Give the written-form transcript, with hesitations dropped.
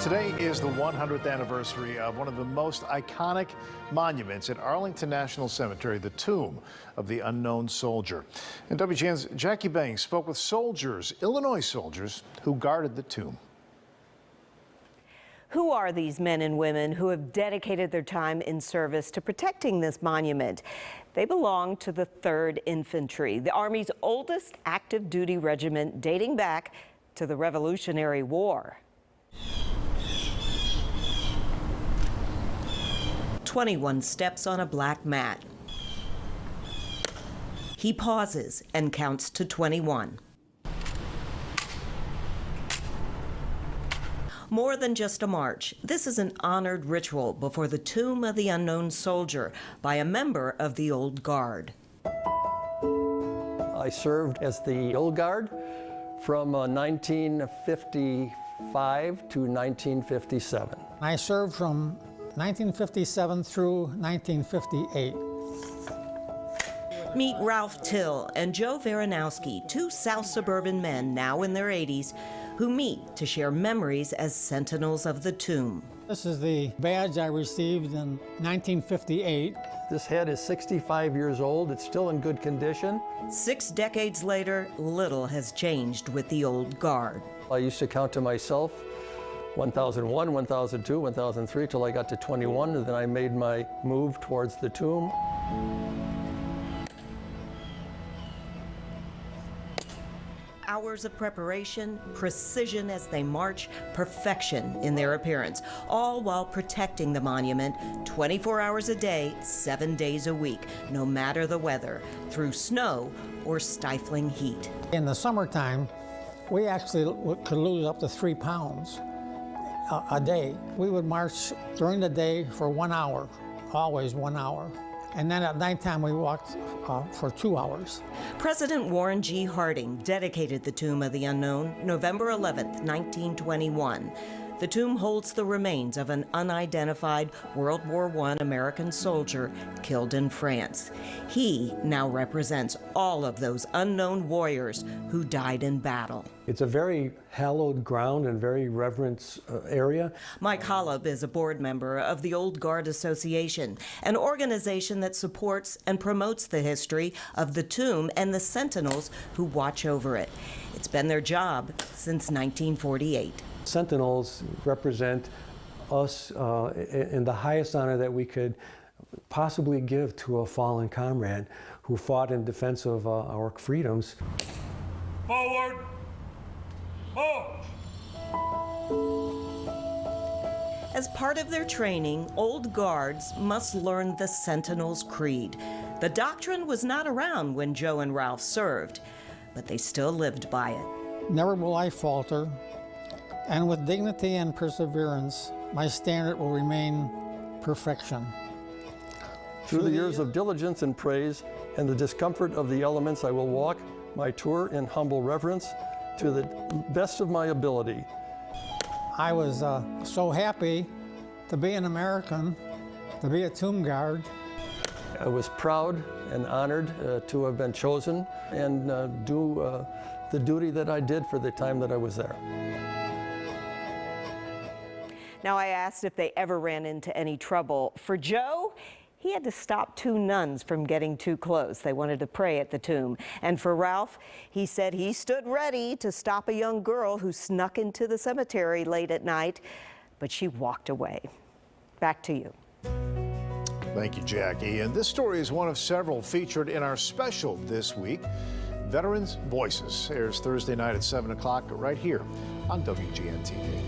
Today is the 100th anniversary of one of the most iconic monuments at Arlington National Cemetery, the tomb of the unknown soldier. And WGN's Jackie Banks spoke with soldiers, Illinois soldiers, who guarded the tomb. Who are these men and women who have dedicated their time in service to protecting this monument? They belong to the 3rd Infantry, the Army's oldest active duty regiment dating back to the Revolutionary War. 21 steps on a black mat. He pauses and counts to 21. More than just a march, this is an honored ritual before the tomb of the unknown soldier by a member of the Old Guard. I served as the Old Guard from 1955 to 1957. I served from 1957 through 1958. Meet Ralph Till and Joe Varanowski, two South suburban men now in their 80s who meet to share memories as sentinels of the tomb. This is the badge I received in 1958. This head is 65 years old. It's still in good condition. 6 decades later, little has changed with the Old Guard. I used to count to myself 1001, 1002, 1003 till I got to 21, and then I made my move towards the tomb. Hours of preparation, precision as they march, perfection in their appearance, all while protecting the monument 24 hours a day, 7 days a week, no matter the weather, through snow or stifling heat. In the summertime, we actually could lose up to 3 pounds a day. We would march during the day for 1 hour, always 1 hour. And then at nighttime, we walked for 2 hours. President Warren G. Harding dedicated the Tomb of the Unknown November 11th, 1921. The tomb holds the remains of an unidentified World War I American soldier killed in France. He now represents all of those unknown warriors who died in battle. It's a very hallowed ground and very reverent area. Mike Holub is a board member of the Old Guard Association, an organization that supports and promotes the history of the tomb and the sentinels who watch over it. It's been their job since 1948. Sentinels represent us in the highest honor that we could possibly give to a fallen comrade who fought in defense of our freedoms. Forward! March! As part of their training, Old Guards must learn the Sentinel's Creed. The doctrine was not around when Joe and Ralph served, but they still lived by it. Never will I falter, and with dignity and perseverance, my standard will remain perfection. Through the years of diligence and praise and the discomfort of the elements, I will walk my tour in humble reverence to the best of my ability. I was so happy to be an American, to be a tomb guard. I was proud and honored to have been chosen and do the duty that I did for the time that I was there. Now, I asked if they ever ran into any trouble. For Joe, he had to stop 2 nuns from getting too close. They wanted to pray at the tomb. And for Ralph, he said he stood ready to stop a young girl who snuck into the cemetery late at night, but she walked away. Back to you. Thank you, Jackie. And this story is one of several featured in our special this week. Veterans Voices airs Thursday night at 7 o'clock right here on WGN TV.